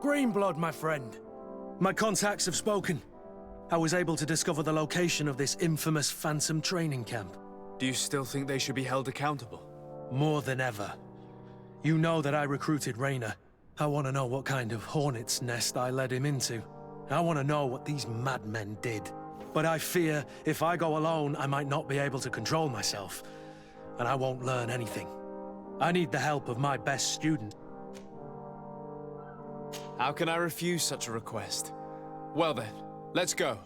Greenblood, my friend. My contacts have spoken. I was able to discover the location of this infamous Phantom training camp. Do you still think they should be held accountable? More than ever. You know that I recruited Raynor. I want to know what kind of hornet's nest I led him into. I want to know what these madmen did. But I fear if I go alone, I might not be able to control myself. And I won't learn anything. I need the help of my best student. How can I refuse such a request? Well then, let's go.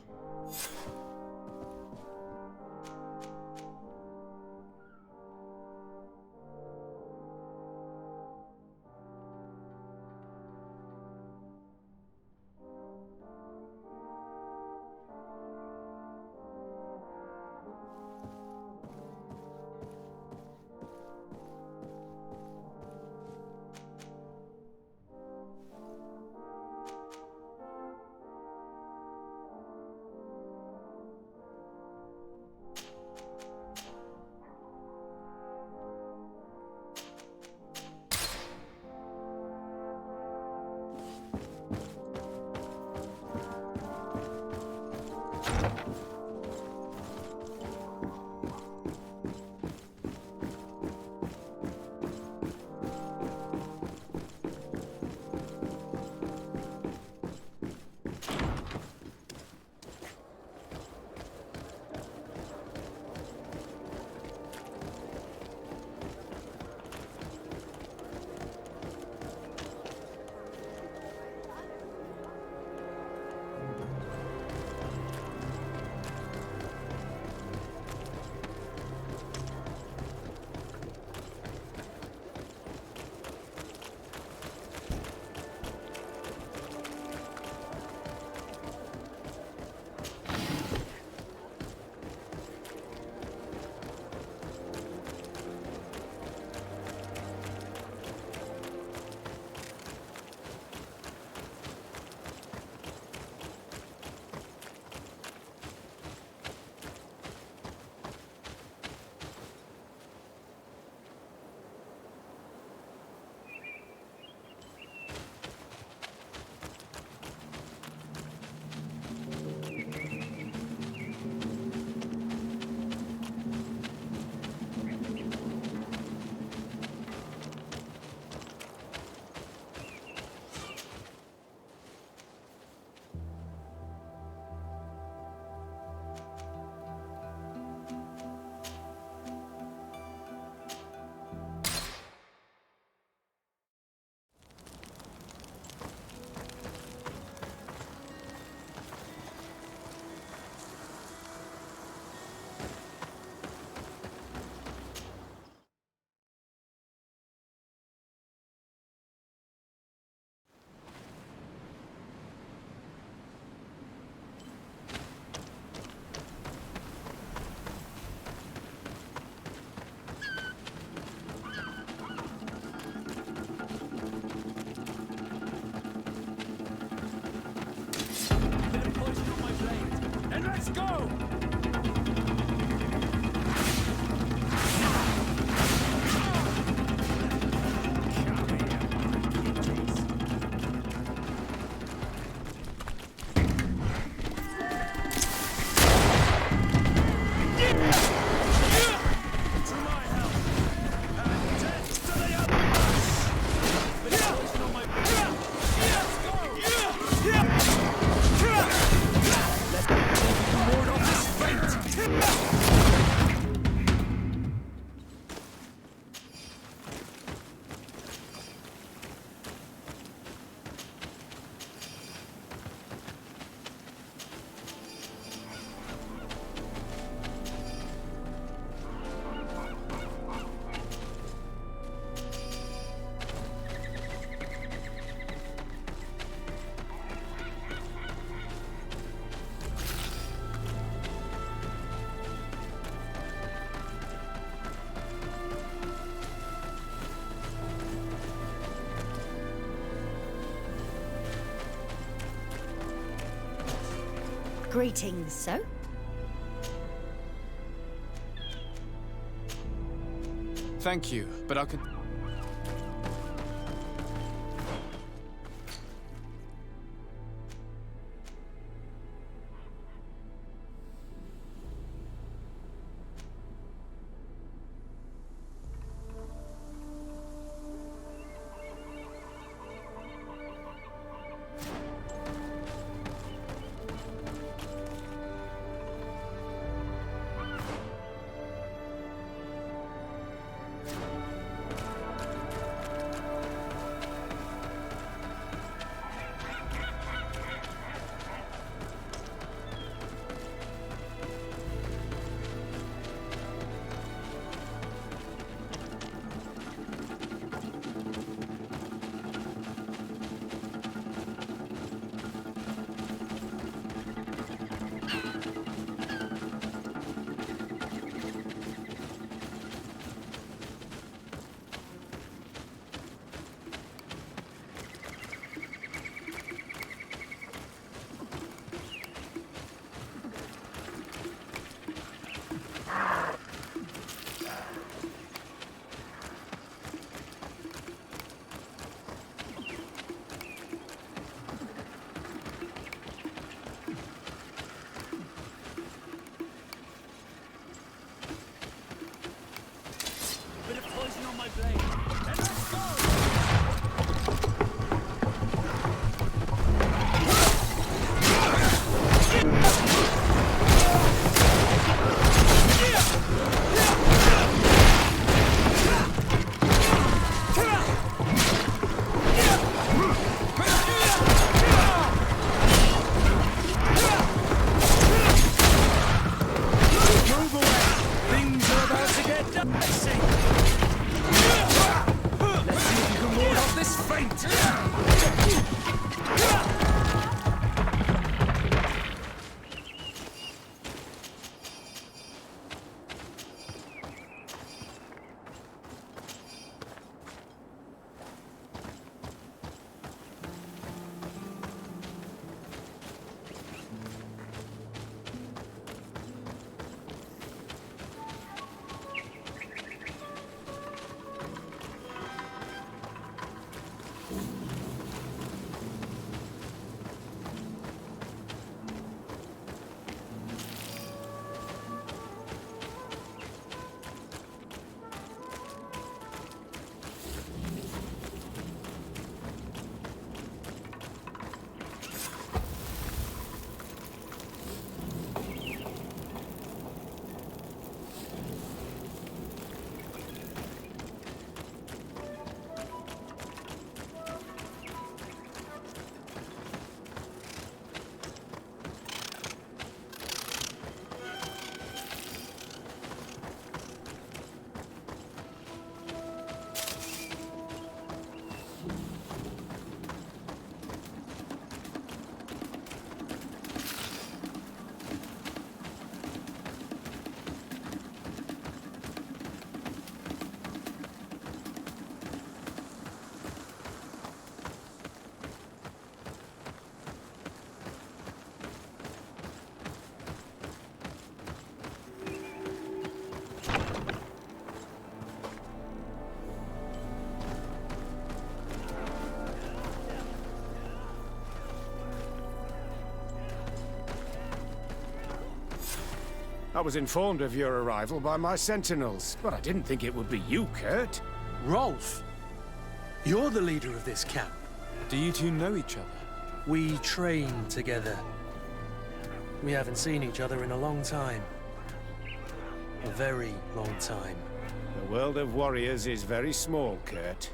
Let's go! Greetings, so? Thank you, but faint! I was informed of your arrival by my sentinels, but I didn't think it would be you, Kurt. Rolf, you're the leader of this camp. Do you two know each other? We train together. We haven't seen each other in a long time. A very long time. The world of warriors is very small, Kurt.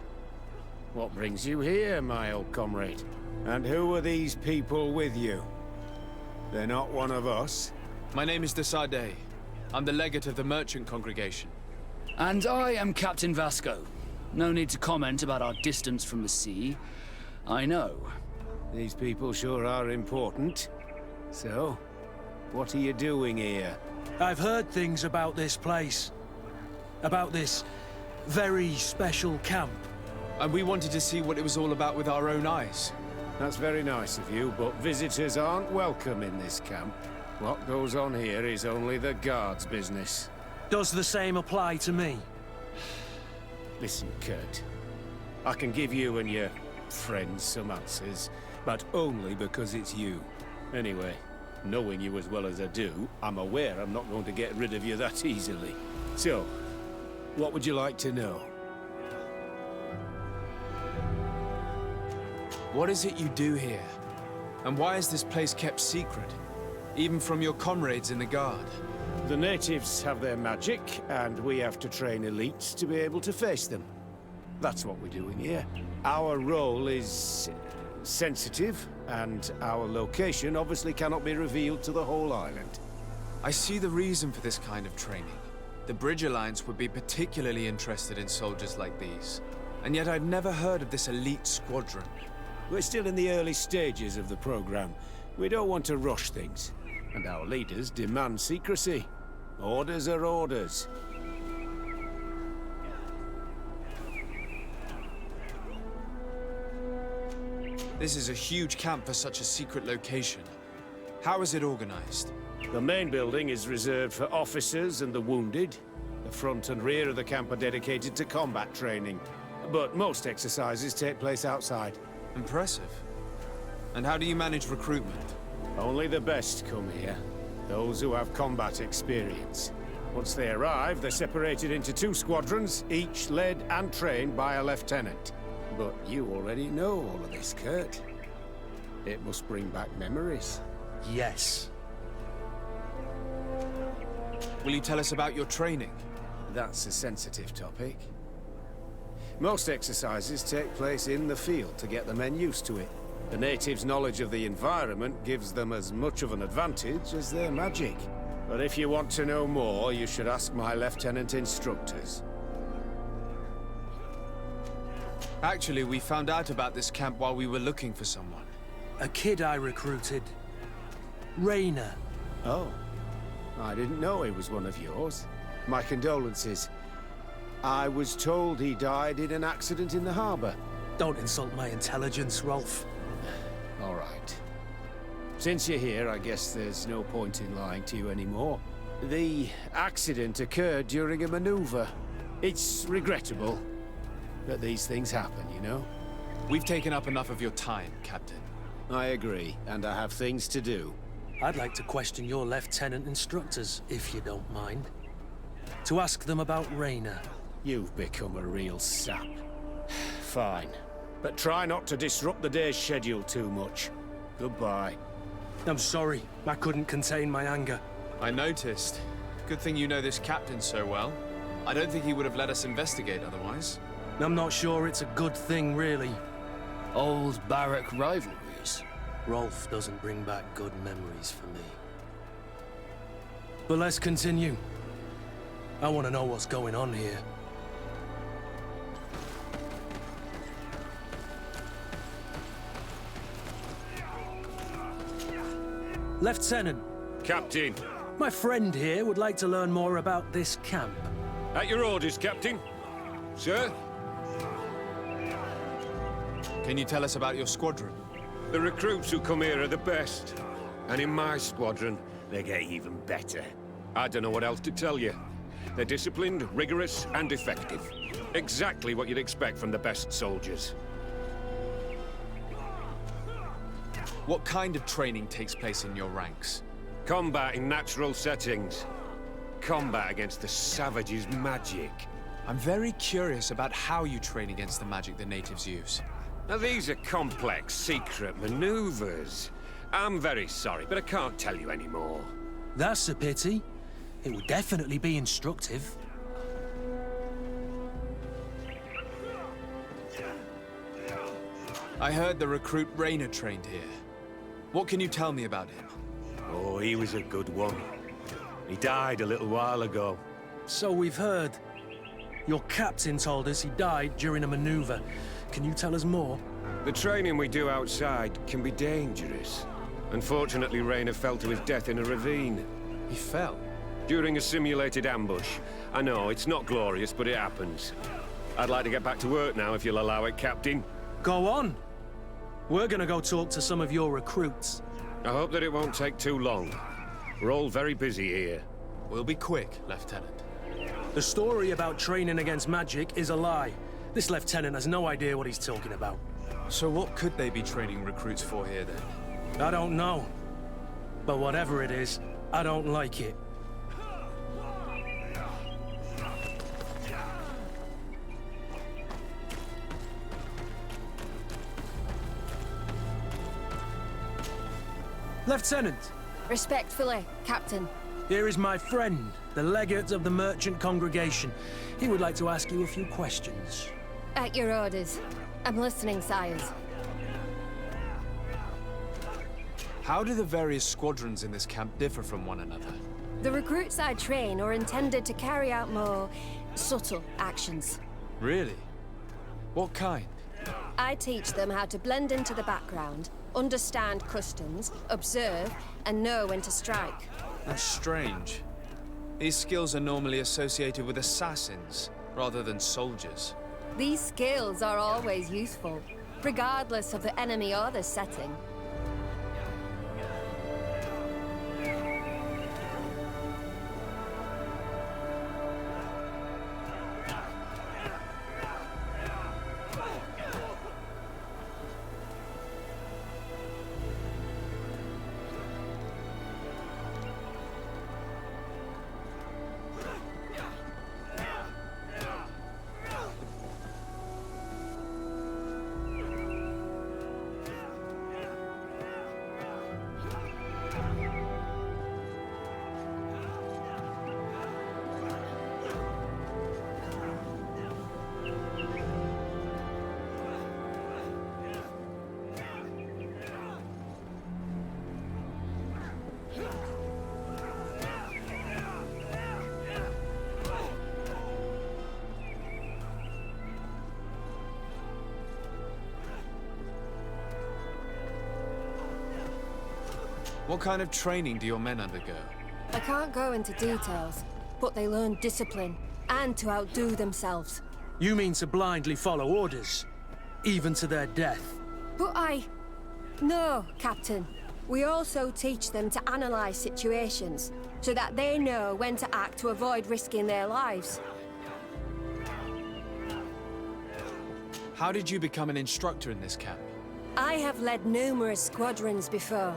What brings you here, my old comrade? And who are these people with you? They're not one of us? My name is Desade. I'm the legate of the merchant congregation. And I am Captain Vasco. No need to comment about our distance from the sea. I know. These people sure are important. So, what are you doing here? I've heard things about this place. About this very special camp. And we wanted to see what it was all about with our own eyes. That's very nice of you, but visitors aren't welcome in this camp. What goes on here is only the guards' business. Does the same apply to me? Listen, Kurt. I can give you and your friends some answers, but only because it's you. Anyway, knowing you as well as I do, I'm aware I'm not going to get rid of you that easily. So, what would you like to know? What is it you do here? And why is this place kept secret? Even from your comrades in the guard? The natives have their magic, and we have to train elites to be able to face them. That's what we're doing here. Our role is sensitive, and our location obviously cannot be revealed to the whole island. I see the reason for this kind of training. The Bridge Alliance would be particularly interested in soldiers like these. And yet I'd never heard of this elite squadron. We're still in the early stages of the program. We don't want to rush things. And our leaders demand secrecy. Orders are orders. This is a huge camp for such a secret location. How is it organized? The main building is reserved for officers and the wounded. The front and rear of the camp are dedicated to combat training. But most exercises take place outside. Impressive. And how do you manage recruitment? Only the best come here. Those who have combat experience. Once they arrive, they're separated into 2 squadrons, each led and trained by a lieutenant. But you already know all of this, Kurt. It must bring back memories. Yes. Will you tell us about your training? That's a sensitive topic. Most exercises take place in the field to get the men used to it. The natives' knowledge of the environment gives them as much of an advantage as their magic. But if you want to know more, you should ask my lieutenant instructors. Actually, we found out about this camp while we were looking for someone. A kid I recruited. Raina. Oh. I didn't know he was one of yours. My condolences. I was told he died in an accident in the harbor. Don't insult my intelligence, Rolf. All right. Since you're here, I guess there's no point in lying to you anymore. The accident occurred during a maneuver. It's regrettable that these things happen, you know? We've taken up enough of your time, Captain. I agree, and I have things to do. I'd like to question your lieutenant instructors, if you don't mind. To ask them about Raina. You've become a real sap. Fine. But try not to disrupt the day's schedule too much. Goodbye. I'm sorry. I couldn't contain my anger. I noticed. Good thing you know this captain so well. I don't think he would have let us investigate otherwise. I'm not sure it's a good thing, really. Old barrack rivalries. Rolf doesn't bring back good memories for me. But let's continue. I want to know what's going on here. Lieutenant. Captain. My friend here would like to learn more about this camp. At your orders, Captain. Sir? Can you tell us about your squadron? The recruits who come here are the best. And in my squadron, they get even better. I don't know what else to tell you. They're disciplined, rigorous, and effective. Exactly what you'd expect from the best soldiers. What kind of training takes place in your ranks? Combat in natural settings. Combat against the savages' magic. I'm very curious about how you train against the magic the natives use. Now, these are complex, secret maneuvers. I'm very sorry, but I can't tell you anymore. That's a pity. It would definitely be instructive. I heard the recruit Raina trained here. What can you tell me about him? Oh, he was a good one. He died a little while ago. So we've heard. Your captain told us he died during a maneuver. Can you tell us more? The training we do outside can be dangerous. Unfortunately, Raina fell to his death in a ravine. He fell? During a simulated ambush. I know, it's not glorious, but it happens. I'd like to get back to work now, if you'll allow it, Captain. Go on. We're gonna go talk to some of your recruits. I hope that it won't take too long. We're all very busy here. We'll be quick, Lieutenant. The story about training against magic is a lie. This lieutenant has no idea what he's talking about. So what could they be training recruits for here, then? I don't know. But whatever it is, I don't like it. Lieutenant! Respectfully, Captain. Here is my friend, the legate of the merchant congregation. He would like to ask you a few questions. At your orders. I'm listening, sires. How do the various squadrons in this camp differ from one another? The recruits I train are intended to carry out more subtle actions. Really? What kind? I teach them how to blend into the background, understand customs, observe, and know when to strike. That's strange. These skills are normally associated with assassins, rather than soldiers. These skills are always useful, regardless of the enemy or the setting. What kind of training do your men undergo? I can't go into details, but they learn discipline and to outdo themselves. You mean to blindly follow orders, even to their death? But No, Captain. We also teach them to analyze situations, so that they know when to act to avoid risking their lives. How did you become an instructor in this camp? I have led numerous squadrons before,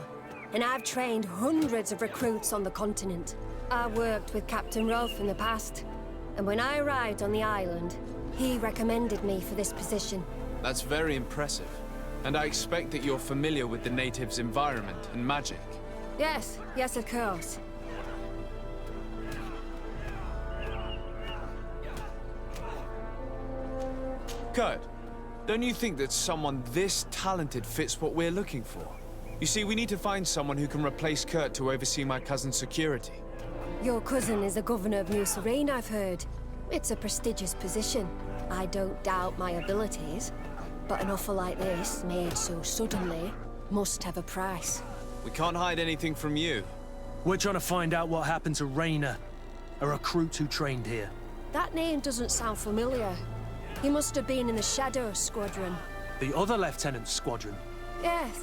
and I've trained hundreds of recruits on the continent. I worked with Captain Rolfe in the past, and when I arrived on the island, he recommended me for this position. That's very impressive. And I expect that you're familiar with the natives' environment and magic. Yes, of course. Kurt, don't you think that someone this talented fits what we're looking for? You see, we need to find someone who can replace Kurt to oversee my cousin's security. Your cousin is the governor of New Serene, I've heard. It's a prestigious position. I don't doubt my abilities, but an offer like this, made so suddenly, must have a price. We can't hide anything from you. We're trying to find out what happened to Rainer, a recruit who trained here. That name doesn't sound familiar. He must have been in the Shadow Squadron. The other lieutenant's squadron. Yes.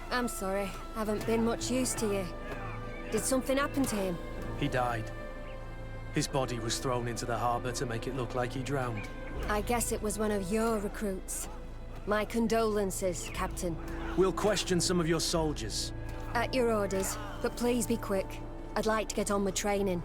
I'm sorry. Haven't been much use to you. Did something happen to him? He died. His body was thrown into the harbor to make it look like he drowned. I guess it was one of your recruits. My condolences, Captain. We'll question some of your soldiers. At your orders, but please be quick. I'd like to get on with training.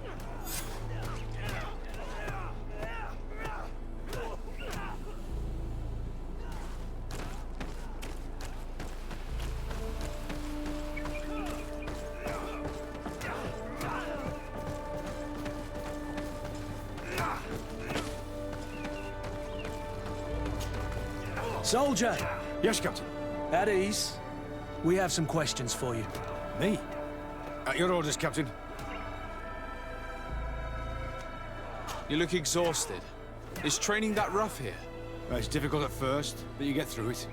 Soldier! Yes, Captain. At ease. We have some questions for you. Me? At your orders, Captain. You look exhausted. Is training that rough here? It's difficult at first, but you get through it.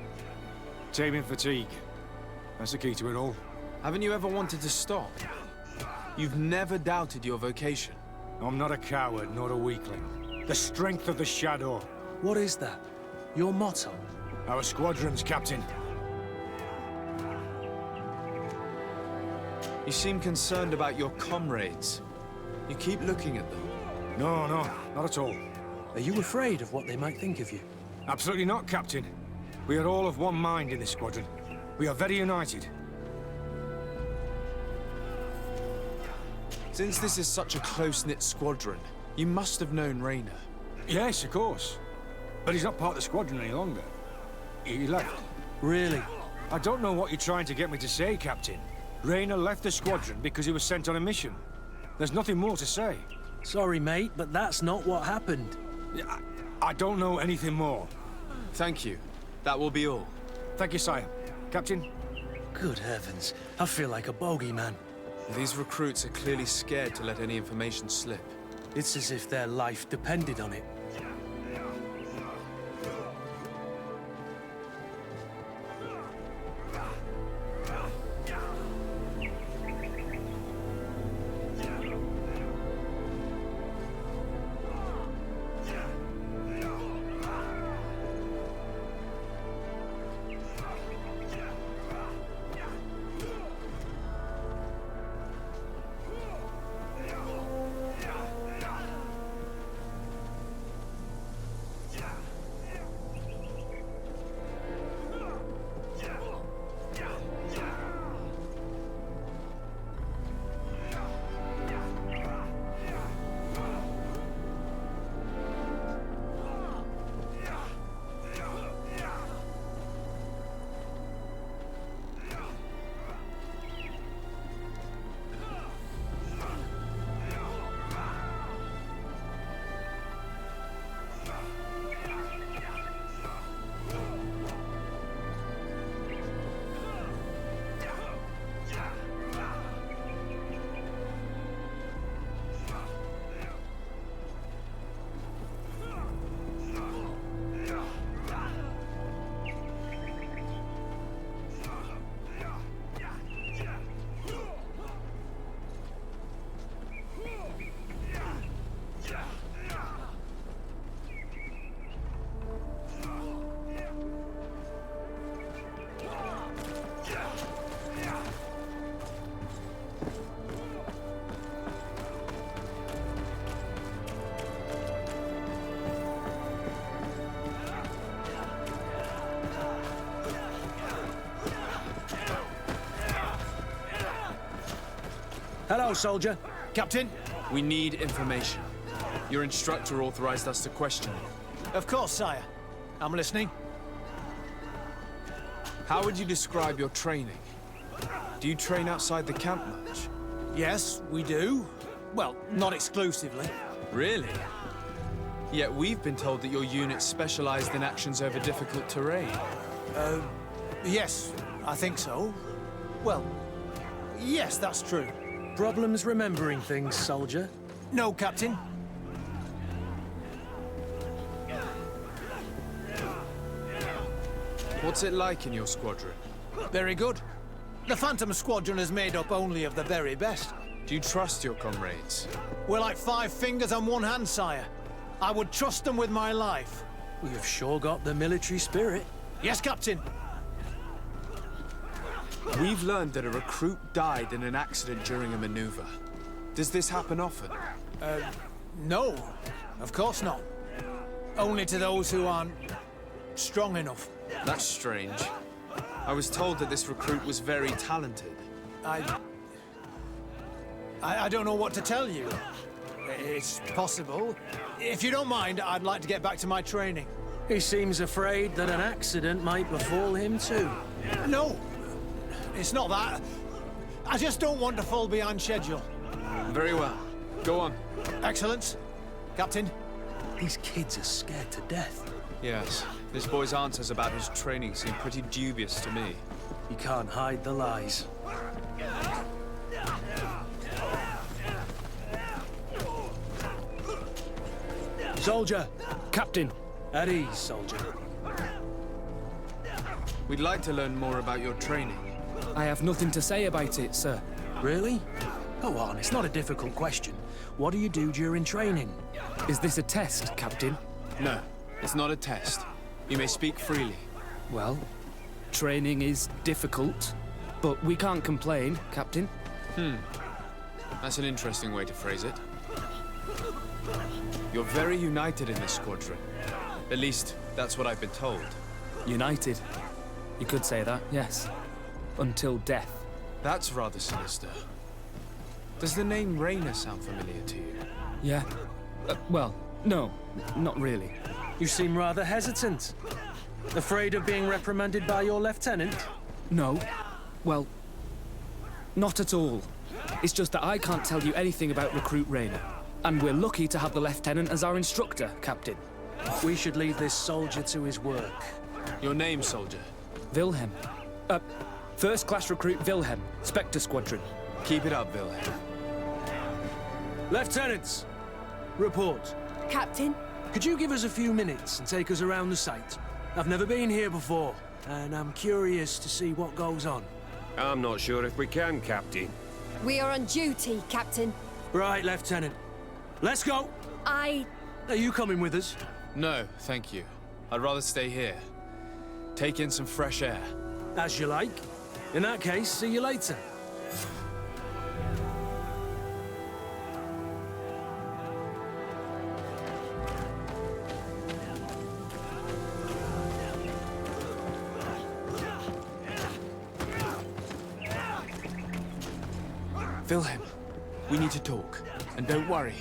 Taming fatigue. That's the key to it all. Haven't you ever wanted to stop? You've never doubted your vocation. I'm not a coward, nor a weakling. The strength of the Shadow. What is that? Your motto? Our squadrons, Captain. You seem concerned about your comrades. You keep looking at them. No, not at all. Are you afraid of what they might think of you? Absolutely not, Captain. We are all of one mind in this squadron. We are very united. Since this is such a close-knit squadron, you must have known Rainer. Yes, of course. But he's not part of the squadron any longer. He left. Really? I don't know what you're trying to get me to say, Captain. Rainer left the squadron because he was sent on a mission. There's nothing more to say. Sorry, mate, but that's not what happened. I don't know anything more. Thank you. That will be all. Thank you, sire. Captain? Good heavens, I feel like a bogeyman. These recruits are clearly scared to let any information slip. It's as if their life depended on it. Hello, soldier. Captain? We need information. Your instructor authorized us to question you. Of course, sire. I'm listening. How would you describe your training? Do you train outside the camp much? Yes, we do. Well, not exclusively. Really? Yet we've been told that your unit specialized in actions over difficult terrain. Yes, I think so. Well, yes, that's true. Problems remembering things, soldier? No, Captain. What's it like in your squadron? Very good. The Phantom Squadron is made up only of the very best. Do you trust your comrades? We're like 5 fingers on one hand, sire. I would trust them with my life. You've sure got the military spirit. Yes, Captain. We've learned that a recruit died in an accident during a maneuver. Does this happen often? No, of course not. Only to those who aren't strong enough. That's strange. I was told that this recruit was very talented. I don't know what to tell you. It's possible. If you don't mind, I'd like to get back to my training. He seems afraid that an accident might befall him too. No, it's not that. I just don't want to fall behind schedule. Very well. Go on. Excellence. Captain. These kids are scared to death. Yes. This boy's answers about his training seem pretty dubious to me. You can't hide the lies. Soldier! Captain. At ease, soldier. We'd like to learn more about your training. I have nothing to say about it, sir. Really? Go on, it's not a difficult question. What do you do during training? Is this a test, Captain? No, it's not a test. You may speak freely. Well, training is difficult, but we can't complain, Captain. That's an interesting way to phrase it. You're very united in this squadron. At least, that's what I've been told. United. You could say that, yes. Until death. That's rather sinister. Does the name Raynor sound familiar to you? Yeah. Well, no, not really. You seem rather hesitant. Afraid of being reprimanded by your lieutenant? No. Well, not at all. It's just that I can't tell you anything about Recruit Raynor. And we're lucky to have the Lieutenant as our instructor, Captain. We should leave this soldier to his work. Your name, soldier? Wilhelm. First class recruit Wilhelm, Spectre Squadron. Keep it up, Wilhelm. Lieutenants! Report. Captain? Could you give us a few minutes and take us around the site? I've never been here before, and I'm curious to see what goes on. I'm not sure if we can, Captain. We are on duty, Captain. Right, Lieutenant. Let's go! Are you coming with us? No, thank you. I'd rather stay here. Take in some fresh air. As you like. In that case, see you later. Wilhelm, we need to talk. And don't worry.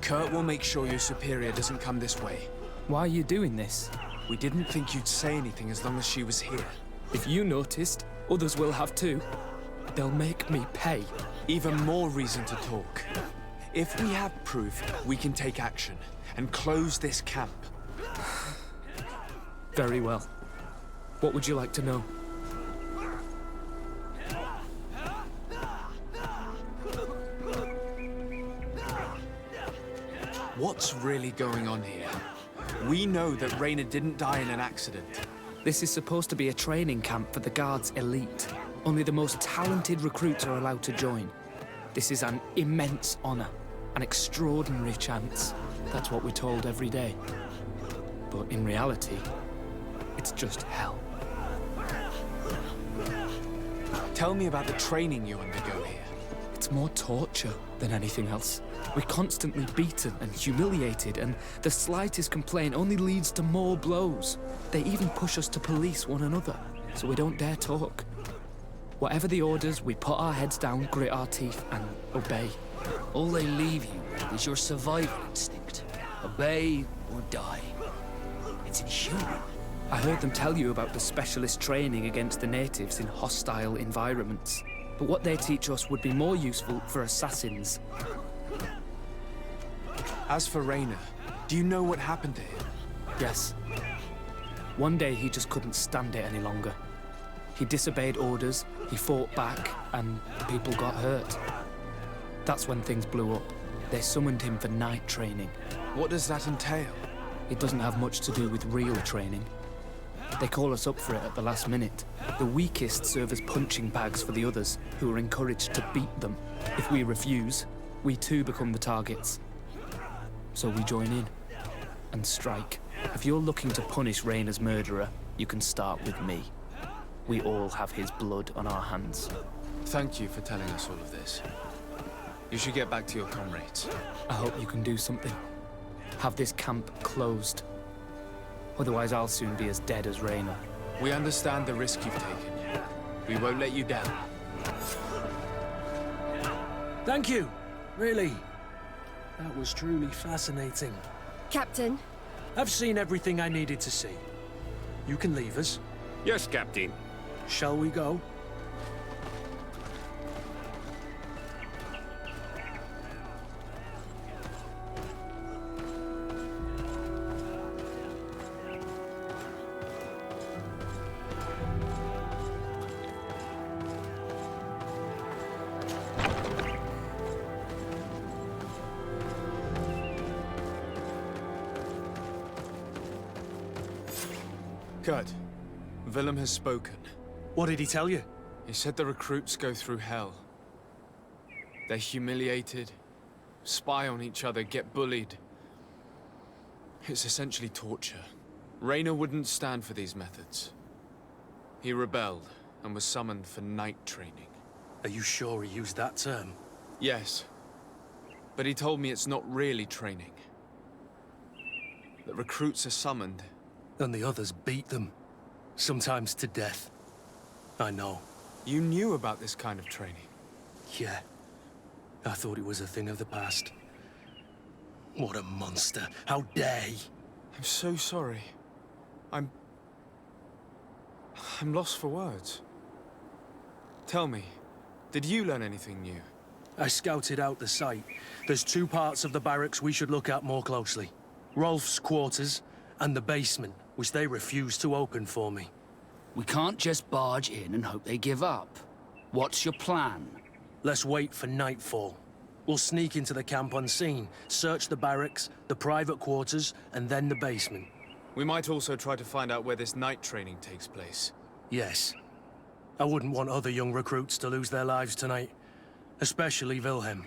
Kurt will make sure your superior doesn't come this way. Why are you doing this? We didn't think you'd say anything as long as she was here. If you noticed, others will have too. They'll make me pay. Even more reason to talk. If we have proof, we can take action and close this camp. Very well. What would you like to know? What's really going on here? We know that Raynor didn't die in an accident. This is supposed to be a training camp for the Guard's elite. Only the most talented recruits are allowed to join. This is an immense honor, an extraordinary chance. That's what we're told every day. But in reality, it's just hell. Tell me about the training you undergo here. It's more torture than anything else. We're constantly beaten and humiliated, and the slightest complaint only leads to more blows. They even push us to police one another, so we don't dare talk. Whatever the orders, we put our heads down, grit our teeth, and obey. All they leave you with is your survival instinct. Obey or die. It's inhuman. I heard them tell you about the specialist training against the natives in hostile environments. But what they teach us would be more useful for assassins. As for Raynor, do you know what happened to him? Yes. One day he just couldn't stand it any longer. He disobeyed orders, he fought back, and people got hurt. That's when things blew up. They summoned him for night training. What does that entail? It doesn't have much to do with real training. They call us up for it at the last minute. The weakest serve as punching bags for the others, who are encouraged to beat them. If we refuse, we too become the targets. So we join in and strike. If you're looking to punish Raynor's murderer, you can start with me. We all have his blood on our hands. Thank you for telling us all of this. You should get back to your comrades. I hope you can do something. Have this camp closed. Otherwise I'll soon be as dead as Raynor. We understand the risk you've taken. We won't let you down. Thank you. Really. That was truly fascinating. Captain, I've seen everything I needed to see. You can leave us. Yes, Captain. Shall we go? Kurt, Willem has spoken. What did he tell you? He said the recruits go through hell. They're humiliated, spy on each other, get bullied. It's essentially torture. Raynor wouldn't stand for these methods. He rebelled and was summoned for night training. Are you sure he used that term? Yes, but he told me it's not really training. That recruits are summoned. And the others beat them. Sometimes to death. I know. You knew about this kind of training? Yeah. I thought it was a thing of the past. What a monster. How dare he? I'm so sorry. I'm lost for words. Tell me, did you learn anything new? I scouted out the site. There's 2 parts of the barracks we should look at more closely. Rolf's quarters and the basement, which they refused to open for me. We can't just barge in and hope they give up. What's your plan? Let's wait for nightfall. We'll sneak into the camp unseen, search the barracks, the private quarters, and then the basement. We might also try to find out where this night training takes place. Yes. I wouldn't want other young recruits to lose their lives tonight. Especially Wilhelm.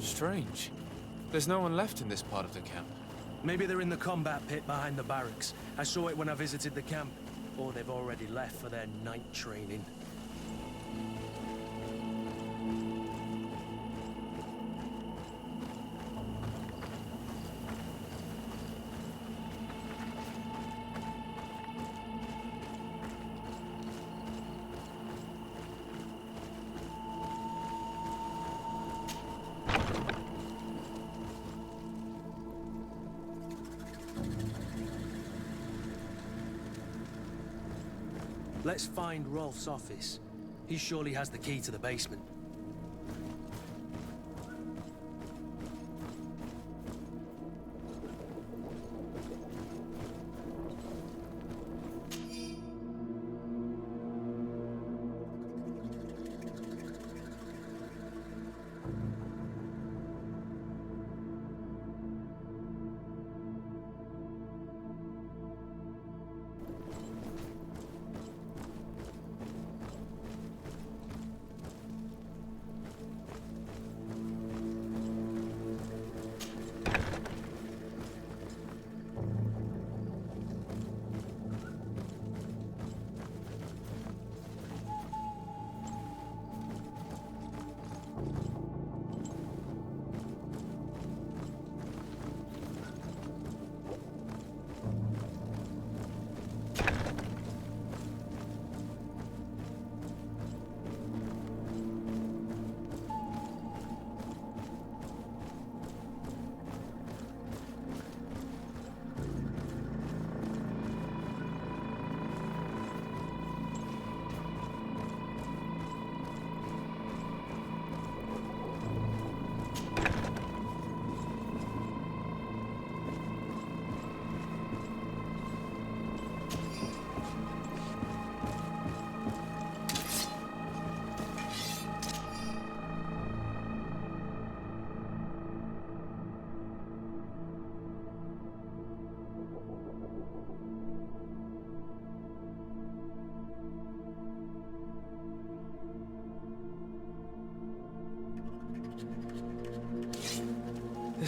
Strange. There's no one left in this part of the camp. Maybe they're in the combat pit behind the barracks. I saw it when I visited the camp. Or they've already left for their night training. Let's find Rolf's office. He surely has the key to the basement.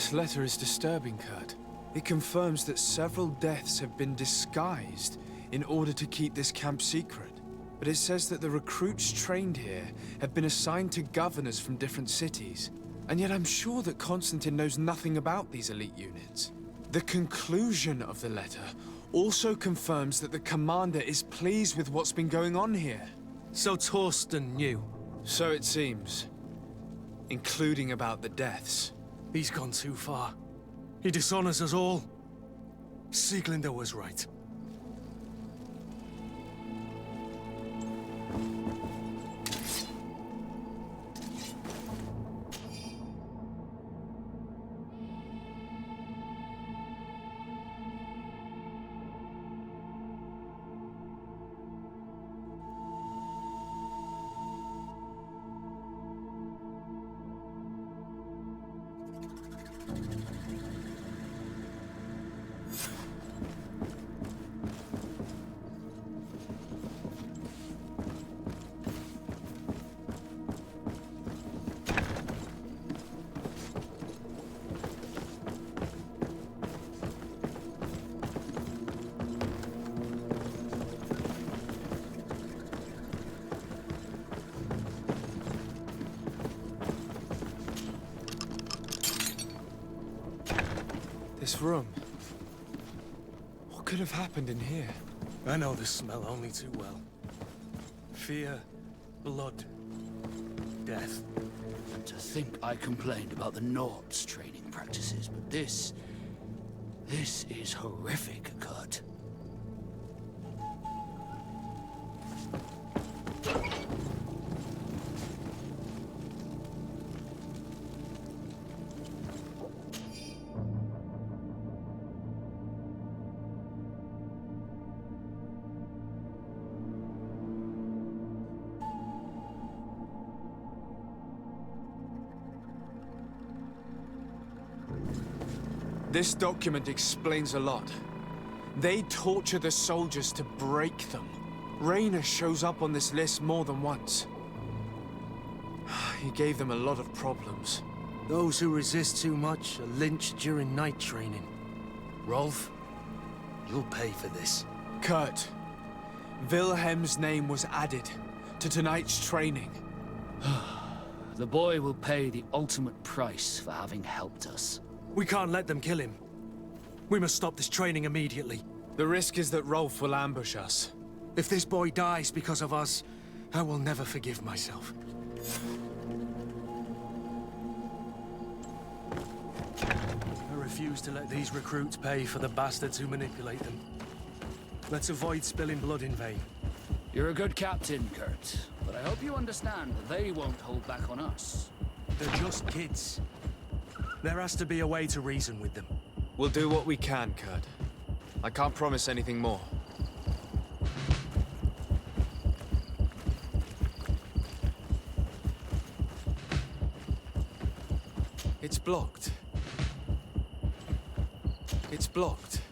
This letter is disturbing, Kurt. It confirms that several deaths have been disguised in order to keep this camp secret. But it says that the recruits trained here have been assigned to governors from different cities. And yet I'm sure that Constantine knows nothing about these elite units. The conclusion of the letter also confirms that the commander is pleased with what's been going on here. So Torsten knew. So it seems. Including about the deaths. He's gone too far. He dishonors us all. Sieglinder was right. This room. What could have happened in here? I know this smell only too well. Fear, blood, death. To think I complained about the Nord's training practices, but this is horrific, Kurt. This document explains a lot. They torture the soldiers to break them. Rainer shows up on this list more than once. He gave them a lot of problems. Those who resist too much are lynched during night training. Rolf, you'll pay for this. Kurt, Wilhelm's name was added to tonight's training. The boy will pay the ultimate price for having helped us. We can't let them kill him. We must stop this training immediately. The risk is that Rolf will ambush us. If this boy dies because of us, I will never forgive myself. I refuse to let these recruits pay for the bastards who manipulate them. Let's avoid spilling blood in vain. You're a good captain, Kurt, but I hope you understand that they won't hold back on us. They're just kids. There has to be a way to reason with them. We'll do what we can, Kurt. I can't promise anything more. It's blocked. It's blocked.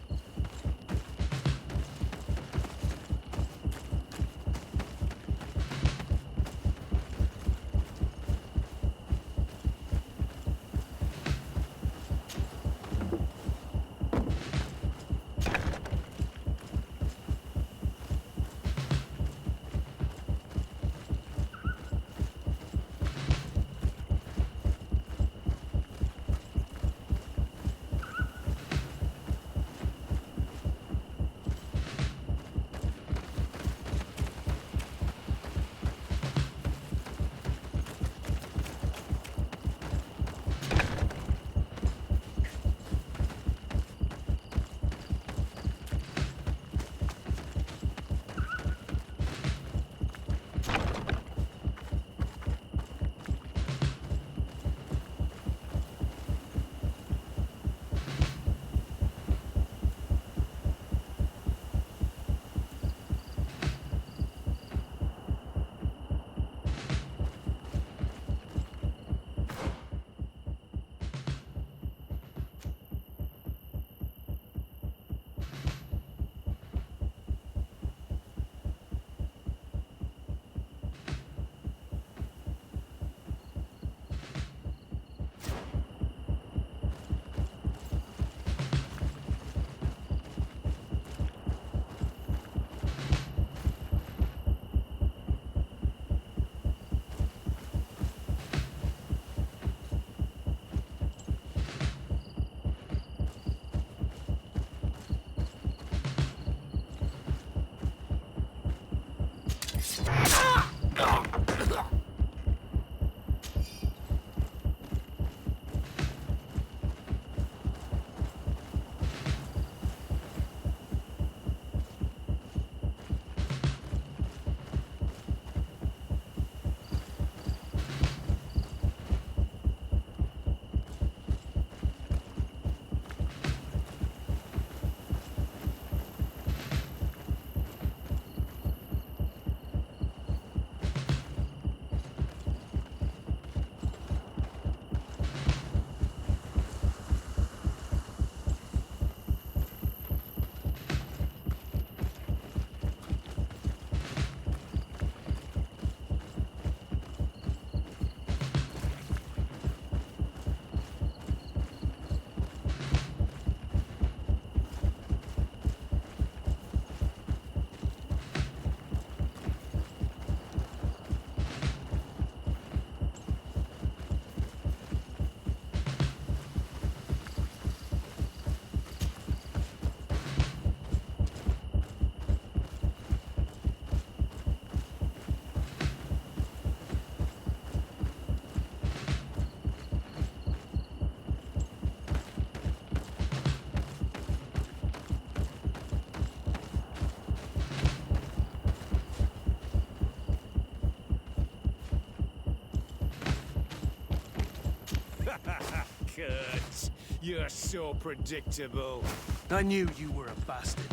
Kurt, you're so predictable. I knew you were a bastard,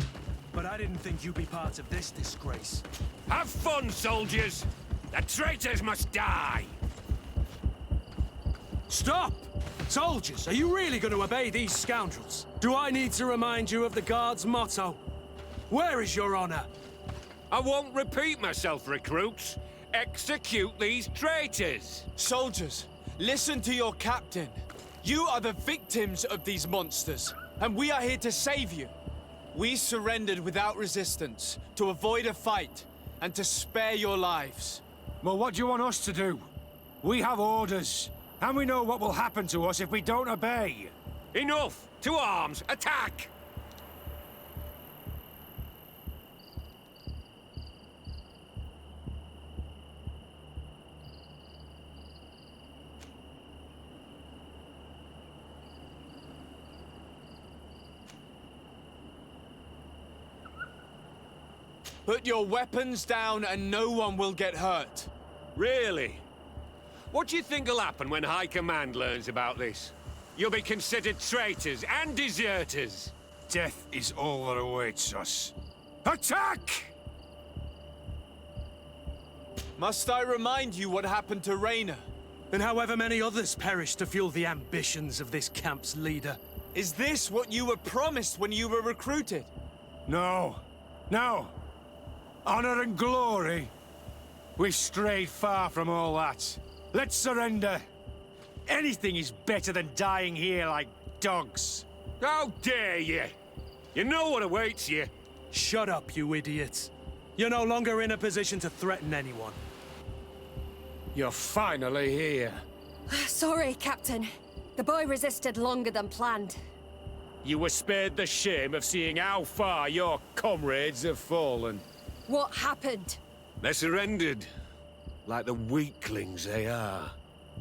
but I didn't think you'd be part of this disgrace. Have fun, soldiers! The traitors must die! Stop! Soldiers, are you really going to obey these scoundrels? Do I need to remind you of the Guard's motto? Where is your honor? I won't repeat myself, recruits. Execute these traitors! Soldiers, listen to your captain. You are the victims of these monsters, and we are here to save you. We surrendered without resistance, to avoid a fight, and to spare your lives. Well, what do you want us to do? We have orders, and we know what will happen to us if we don't obey. Enough! To arms! Attack! Put your weapons down and no one will get hurt. Really? What do you think will happen when High Command learns about this? You'll be considered traitors and deserters. Death is all that awaits us. Attack! Must I remind you what happened to Raina? And however many others perished to fuel the ambitions of this camp's leader. Is this what you were promised when you were recruited? No. No. Honor and glory. We've strayed far from all that. Let's surrender. Anything is better than dying here like dogs. How dare you! You know what awaits you. Shut up, you idiots. You're no longer in a position to threaten anyone. You're finally here. Sorry, Captain. The boy resisted longer than planned. You were spared the shame of seeing how far your comrades have fallen. What happened? They surrendered, like the weaklings they are.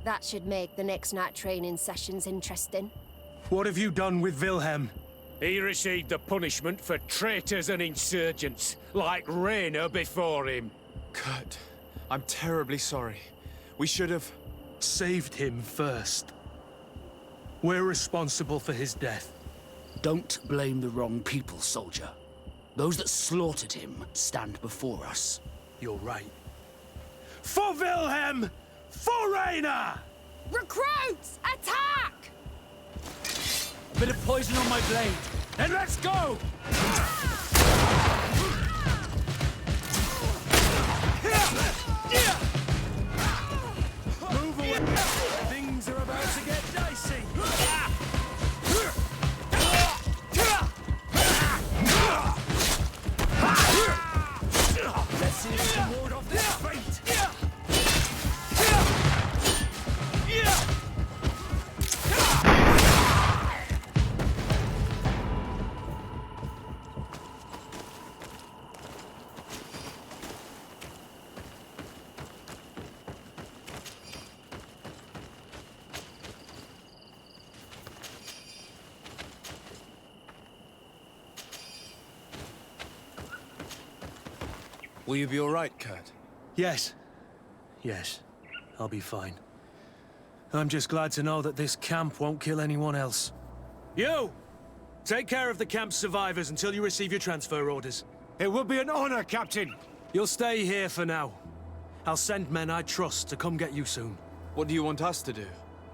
That should make the next night training sessions interesting. What have you done with Wilhelm? He received the punishment for traitors and insurgents, like Raina before him. Kurt, I'm terribly sorry. We should have... Saved him first. We're responsible for his death. Don't blame the wrong people, soldier. Those that slaughtered him stand before us. You're right. For Wilhelm! For Raina! Recruits! Attack! Bit of poison on my blade. And let's go! Move away! Things are about to get dicey. Let's see if we can ward off this fate. Will you be all right, Kurt? Yes. Yes. I'll be fine. I'm just glad to know that this camp won't kill anyone else. You! Take care of the camp's survivors until you receive your transfer orders. It will be an honor, Captain. You'll stay here for now. I'll send men I trust to come get you soon. What do you want us to do?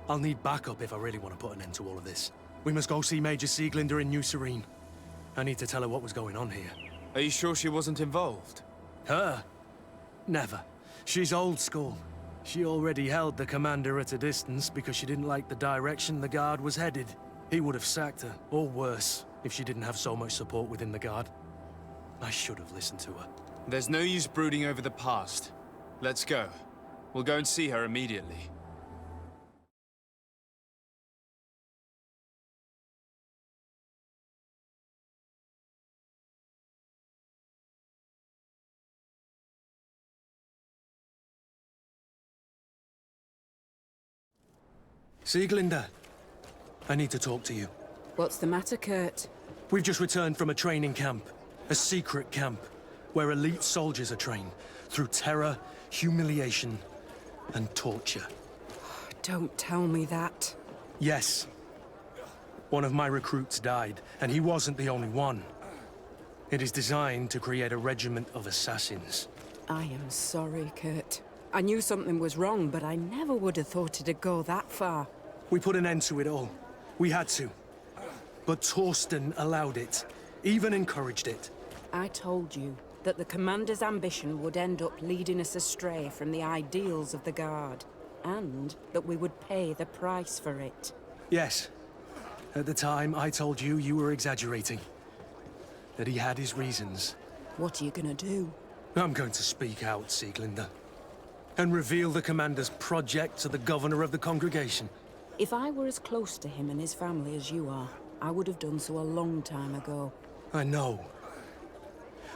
I'll need backup if I really want to put an end to all of this. We must go see Major Sieglinder in New Serene. I need to tell her what was going on here. Are you sure she wasn't involved? Her? Never. She's old school. She already held the commander at a distance because she didn't like the direction the Guard was headed. He would have sacked her, or worse, if she didn't have so much support within the Guard. I should have listened to her. There's no use brooding over the past. Let's go. We'll go and see her immediately. Sieglinder, I need to talk to you. What's the matter, Kurt? We've just returned from a training camp. A secret camp, where elite soldiers are trained through terror, humiliation, and torture. Don't tell me that. Yes. One of my recruits died, and he wasn't the only one. It is designed to create a regiment of assassins. I am sorry, Kurt. I knew something was wrong, but I never would have thought it'd go that far. We put an end to it all. We had to. But Torsten allowed it, even encouraged it. I told you that the commander's ambition would end up leading us astray from the ideals of the Guard, and that we would pay the price for it. Yes. At the time, I told you you were exaggerating. That he had his reasons. What are you gonna do? I'm going to speak out, Sieglinder. And reveal the commander's project to the governor of the congregation. If I were as close to him and his family as you are, I would have done so a long time ago. I know.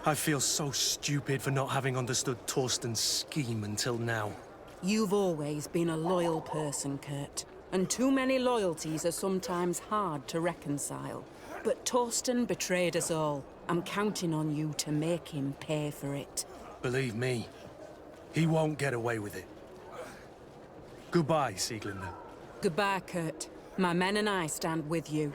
I feel so stupid for not having understood Torsten's scheme until now. You've always been a loyal person, Kurt. And too many loyalties are sometimes hard to reconcile. But Torsten betrayed us all. I'm counting on you to make him pay for it. Believe me, he won't get away with it. Goodbye, Sieglinder. Goodbye, Kurt. My men and I stand with you.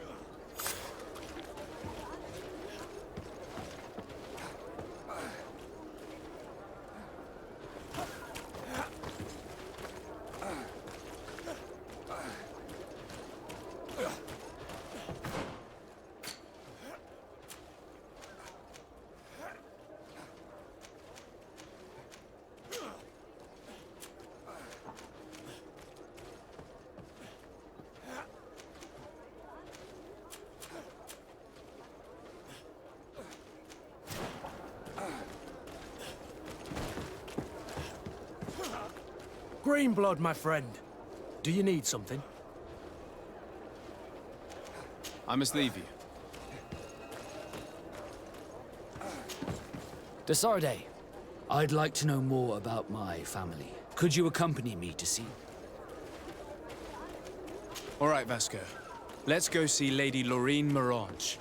Greenblood, my friend. Do you need something? I must leave you. Desarde, I'd like to know more about my family. Could you accompany me to see? All right, Vasco. Let's go see Lady Loreen Morange.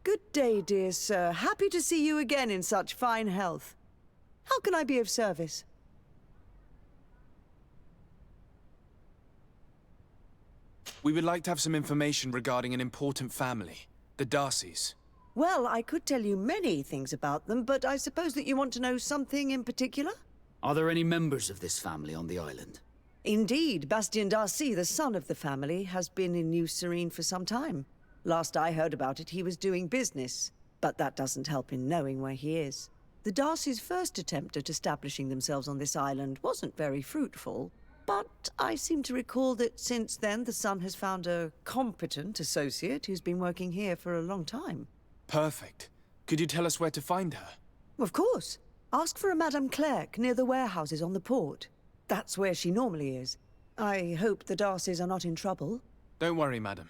Good day, dear sir. Happy to see you again in such fine health. How can I be of service? We would like to have some information regarding an important family, the Darcys. Well, I could tell you many things about them, but I suppose that you want to know something in particular? Are there any members of this family on the island? Indeed, Bastien Darcy, the son of the family, has been in New Serene for some time. Last I heard about it, he was doing business, but that doesn't help in knowing where he is. The Darcys' first attempt at establishing themselves on this island wasn't very fruitful, but I seem to recall that since then the son has found a competent associate who's been working here for a long time. Perfect. Could you tell us where to find her? Of course. Ask for a Madame Clerc near the warehouses on the port. That's where she normally is. I hope the Darcys are not in trouble. Don't worry, madam.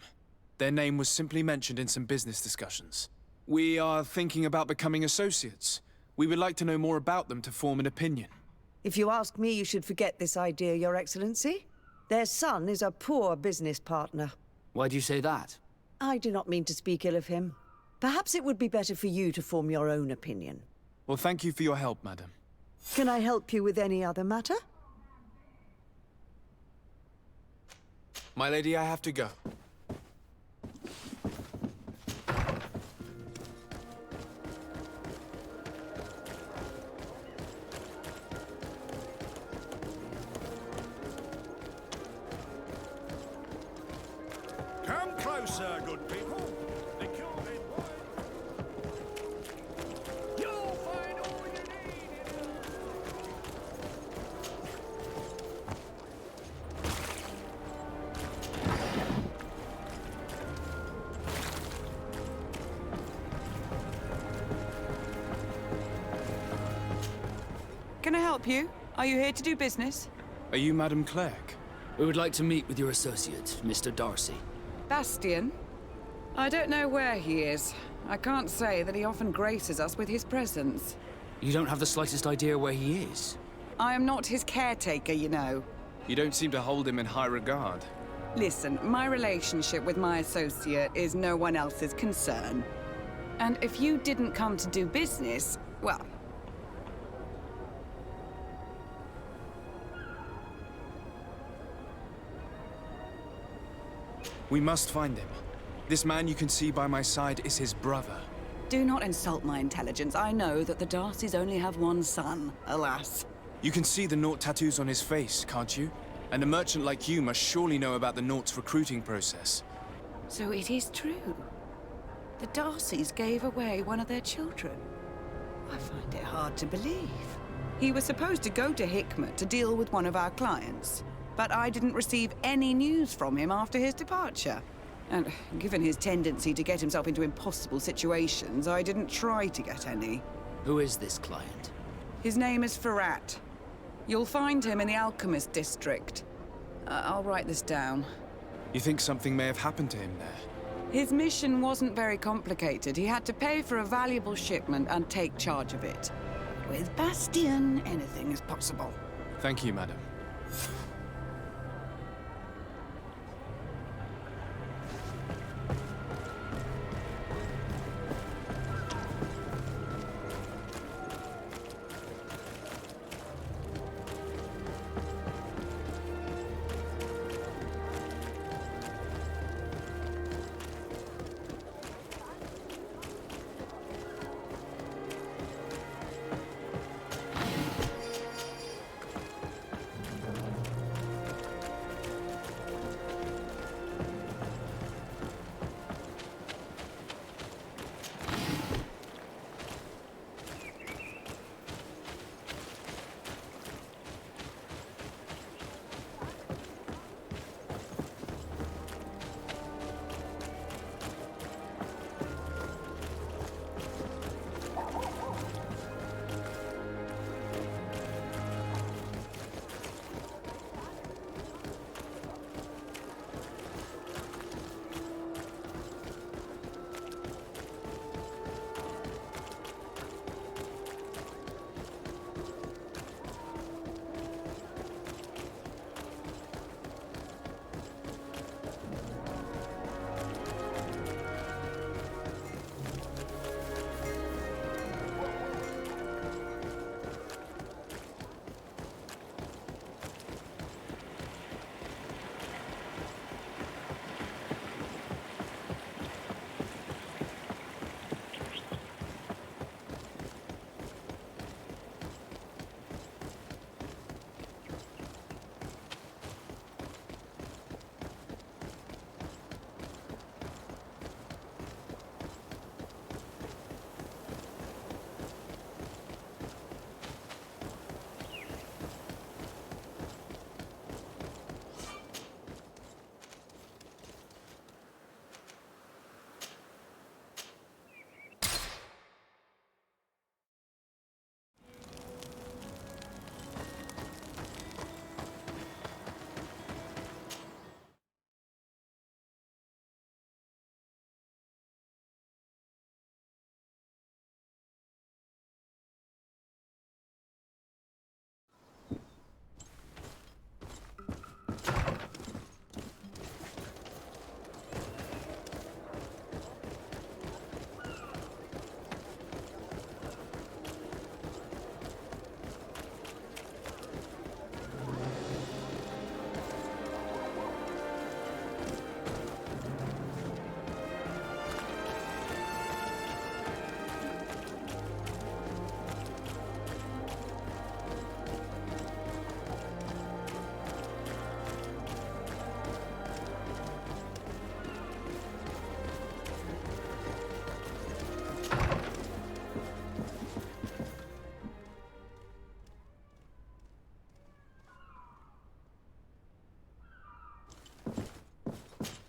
Their name was simply mentioned in some business discussions. We are thinking about becoming associates. We would like to know more about them to form an opinion. If you ask me, you should forget this idea, Your Excellency. Their son is a poor business partner. Why do you say that? I do not mean to speak ill of him. Perhaps it would be better for you to form your own opinion. Well, thank you for your help, madam. Can I help you with any other matter? My lady, I have to go. Come closer, good people. The cure is wide. You'll find all you need in it. Can I help you? Are you here to do business? Are you Madam Clerc? We would like to meet with your associate, Mr. Darcy. Bastien? I don't know where he is. I can't say that he often graces us with his presence. You don't have the slightest idea where he is? I am not his caretaker, you know. You don't seem to hold him in high regard. Listen, my relationship with my associate is no one else's concern. And if you didn't come to do business, well... We must find him. This man you can see by my side is his brother. Do not insult my intelligence. I know that the Darcys only have one son, alas. You can see the Naught tattoos on his face, can't you? And a merchant like you must surely know about the Naught's recruiting process. So it is true. The Darcys gave away one of their children. I find it hard to believe. He was supposed to go to Hikmet to deal with one of our clients, but I didn't receive any news from him after his departure. And given his tendency to get himself into impossible situations, I didn't try to get any. Who is this client? His name is Ferrat. You'll find him in the Alchemist District. I'll write this down. You think something may have happened to him there? His mission wasn't very complicated. He had to pay for a valuable shipment and take charge of it. With Bastien, anything is possible. Thank you, madam.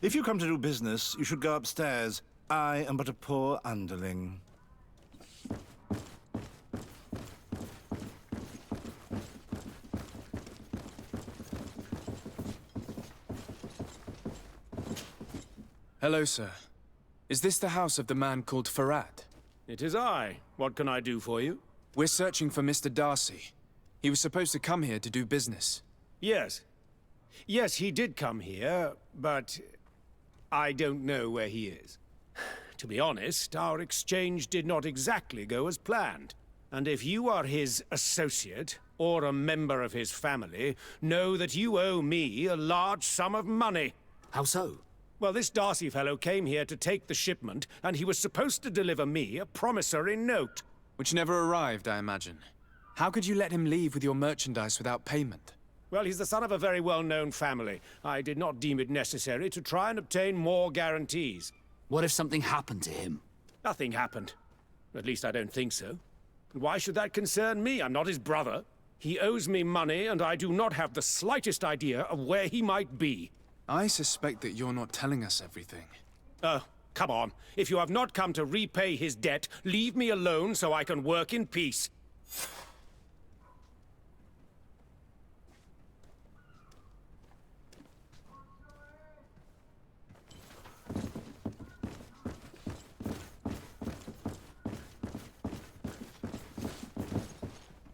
If you come to do business, you should go upstairs. I am but a poor underling. Hello, sir. Is this the house of the man called Farad? It is I. What can I do for you? We're searching for Mr. Darcy. He was supposed to come here to do business. Yes. Yes, he did come here, but I don't know where he is. To be honest, our exchange did not exactly go as planned. And if you are his associate, or a member of his family, know that you owe me a large sum of money. How so? Well, this Darcy fellow came here to take the shipment, and he was supposed to deliver me a promissory note. Which never arrived, I imagine. How could you let him leave with your merchandise without payment? Well, he's the son of a very well-known family. I did not deem it necessary to try and obtain more guarantees. What if something happened to him? Nothing happened. At least I don't think so. Why should that concern me? I'm not his brother. He owes me money, and I do not have the slightest idea of where he might be. I suspect that you're not telling us everything. Come on. If you have not come to repay his debt, leave me alone so I can work in peace.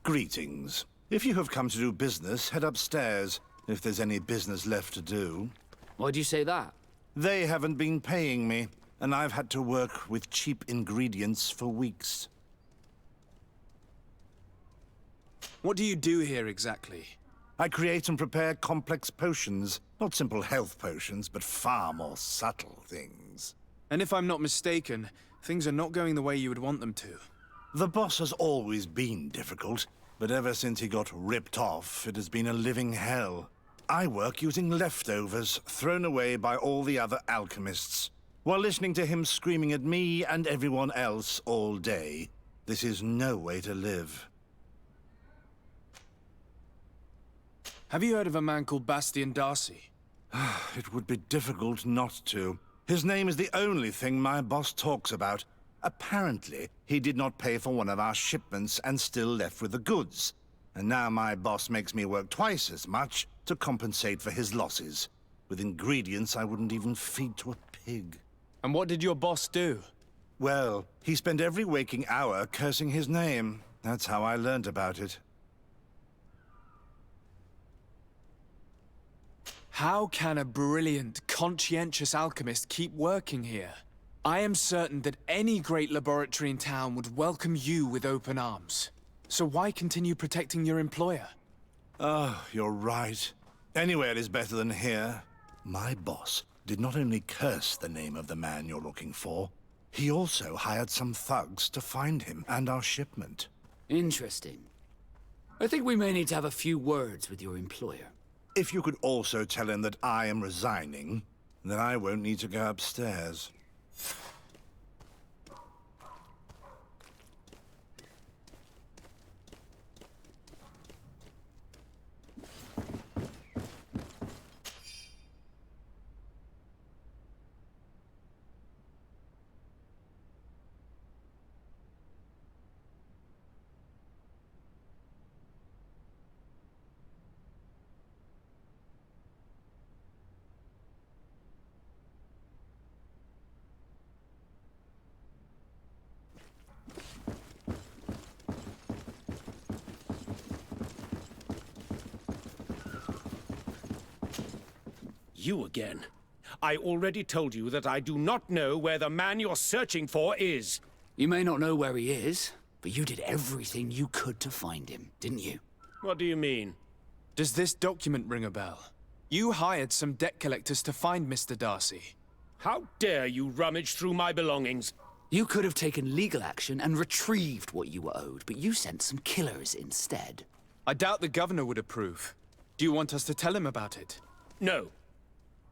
Greetings. If you have come to do business, head upstairs, if there's any business left to do. Why do you say that? They haven't been paying me, and I've had to work with cheap ingredients for weeks. What do you do here exactly? I create and prepare complex potions. Not simple health potions, but far more subtle things. And if I'm not mistaken, things are not going the way you would want them to. The boss has always been difficult, but ever since he got ripped off, it has been a living hell. I work using leftovers thrown away by all the other alchemists, while listening to him screaming at me and everyone else all day. This is no way to live. Have you heard of a man called Bastian Darcy? It would be difficult not to. His name is the only thing my boss talks about. Apparently, he did not pay for one of our shipments and still left with the goods. And now my boss makes me work twice as much to compensate for his losses, with ingredients I wouldn't even feed to a pig. And what did your boss do? Well, he spent every waking hour cursing his name. That's how I learned about it. How can a brilliant, conscientious alchemist keep working here? I am certain that any great laboratory in town would welcome you with open arms. So why continue protecting your employer? Oh, you're right. Anywhere is better than here. My boss did not only curse the name of the man you're looking for, he also hired some thugs to find him and our shipment. Interesting. I think we may need to have a few words with your employer. If you could also tell him that I am resigning, then I won't need to go upstairs. You again. I already told you that I do not know where the man you're searching for is. You may not know where he is, but you did everything you could to find him, didn't you? What do you mean? Does this document ring a bell? You hired some debt collectors to find Mr. Darcy. How dare you rummage through my belongings? You could have taken legal action and retrieved what you were owed, but you sent some killers instead. I doubt the governor would approve. Do you want us to tell him about it? No.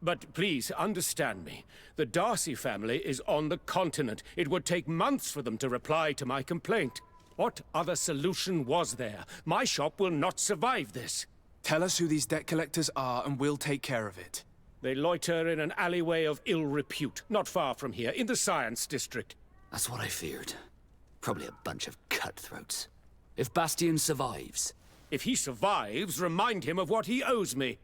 But please, understand me. The Darcy family is on the continent. It would take months for them to reply to my complaint. What other solution was there? My shop will not survive this. Tell us who these debt collectors are and we'll take care of it. They loiter in an alleyway of ill repute, not far from here, in the Science District. That's what I feared. Probably a bunch of cutthroats. If Bastion survives... If he survives, remind him of what he owes me.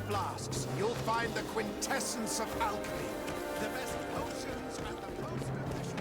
Flasks, you'll find the quintessence of alchemy. The best potions and the most efficient...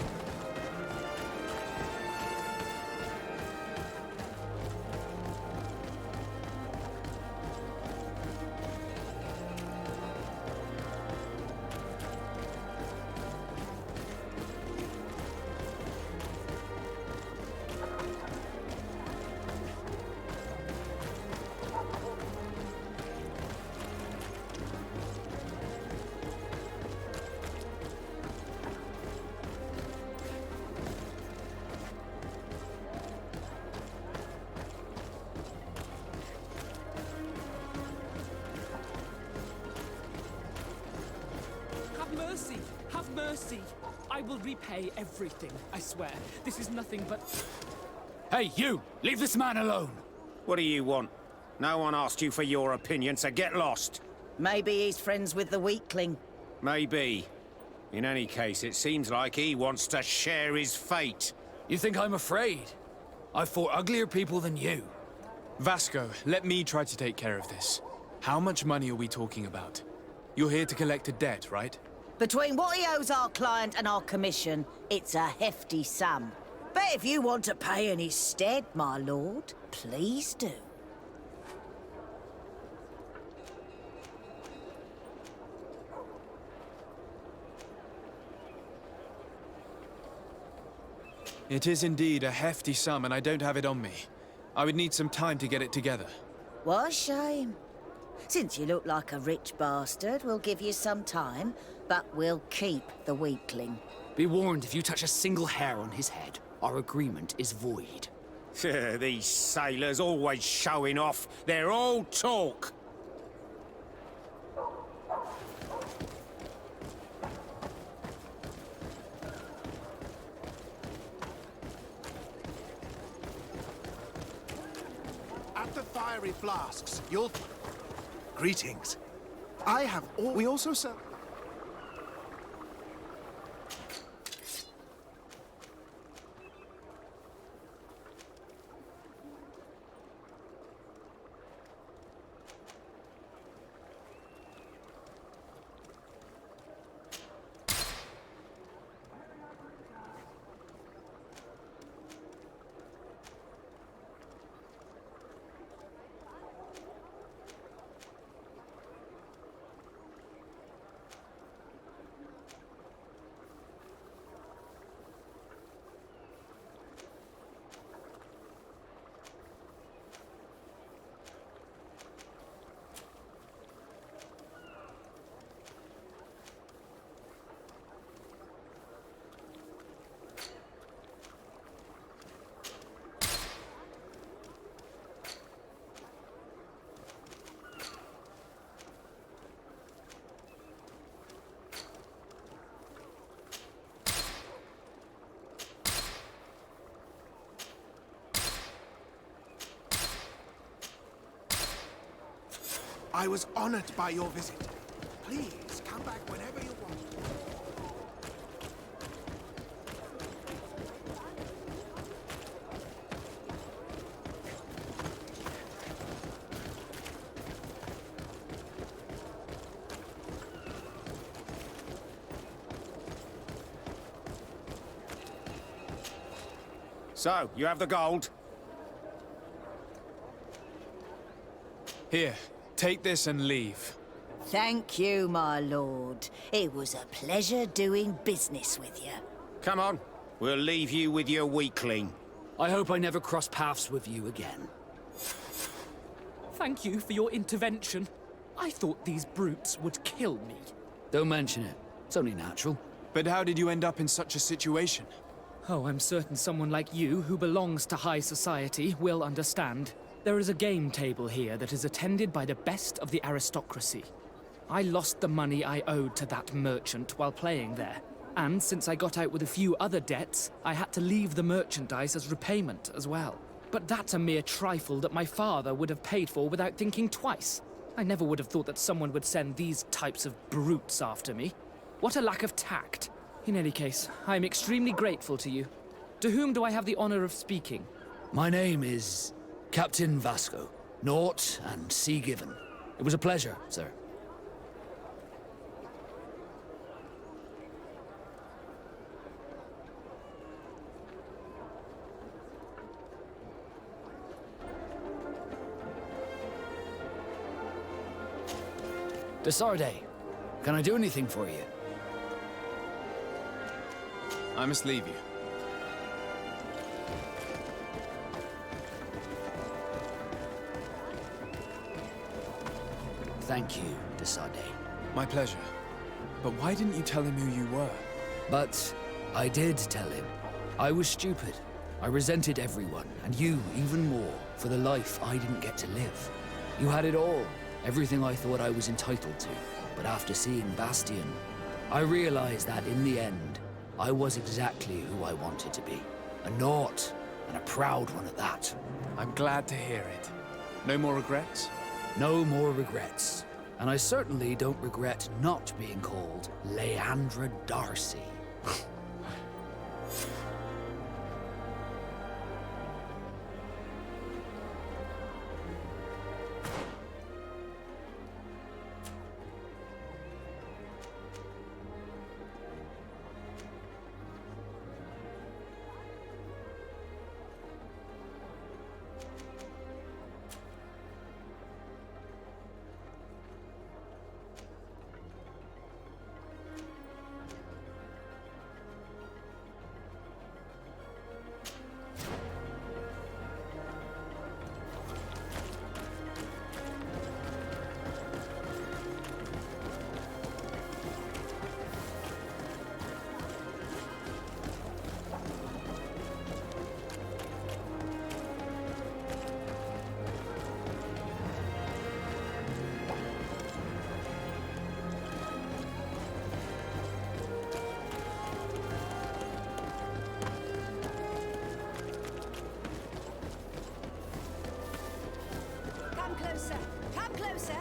Mercy! Have mercy! I will repay everything, I swear. This is nothing but... Hey, you! Leave this man alone! What do you want? No one asked you for your opinion, so get lost. Maybe he's friends with the weakling. Maybe. In any case, it seems like he wants to share his fate. You think I'm afraid? I've fought uglier people than you. Vasco, let me try to take care of this. How much money are we talking about? You're here to collect a debt, right? Between what he owes our client and our commission, it's a hefty sum. But if you want to pay in his stead, my lord, please do. It is indeed a hefty sum, and I don't have it on me. I would need some time to get it together. What a shame. Since you look like a rich bastard, we'll give you some time, but we'll keep the weakling. Be warned, if you touch a single hair on his head, our agreement is void. These sailors always showing off. They're all talk. At the fiery flasks, you'll... Greetings. I have all... We also sell... I was honored by your visit. Please, come back whenever you want. So, you have the gold? Here, take this and leave. Thank you, my lord. It was a pleasure doing business with you. Come on, we'll leave you with your weakling. I hope I never cross paths with you again. Thank you for your intervention. I thought these brutes would kill me. Don't mention it. It's only natural. But how did you end up in such a situation? Oh, I'm certain someone like you, who belongs to high society, will understand. There is a game table here that is attended by the best of the aristocracy. I lost the money I owed to that merchant while playing there. And since I got out with a few other debts, I had to leave the merchandise as repayment as well. But that's a mere trifle that my father would have paid for without thinking twice. I never would have thought that someone would send these types of brutes after me. What a lack of tact. In any case, I am extremely grateful to you. To whom do I have the honor of speaking? My name is Captain Vasco. Naught and sea given. It was a pleasure, sir. Desarde, can I do anything for you? I must leave you. Thank you, Desarde. My pleasure. But why didn't you tell him who you were? But I did tell him. I was stupid. I resented everyone, and you even more, for the life I didn't get to live. You had it all, everything I thought I was entitled to. But after seeing Bastion, I realized that in the end, I was exactly who I wanted to be. A naught, and a proud one at that. I'm glad to hear it. No more regrets? No more regrets. And I certainly don't regret not being called Leandra Darcy. Come closer. Come closer.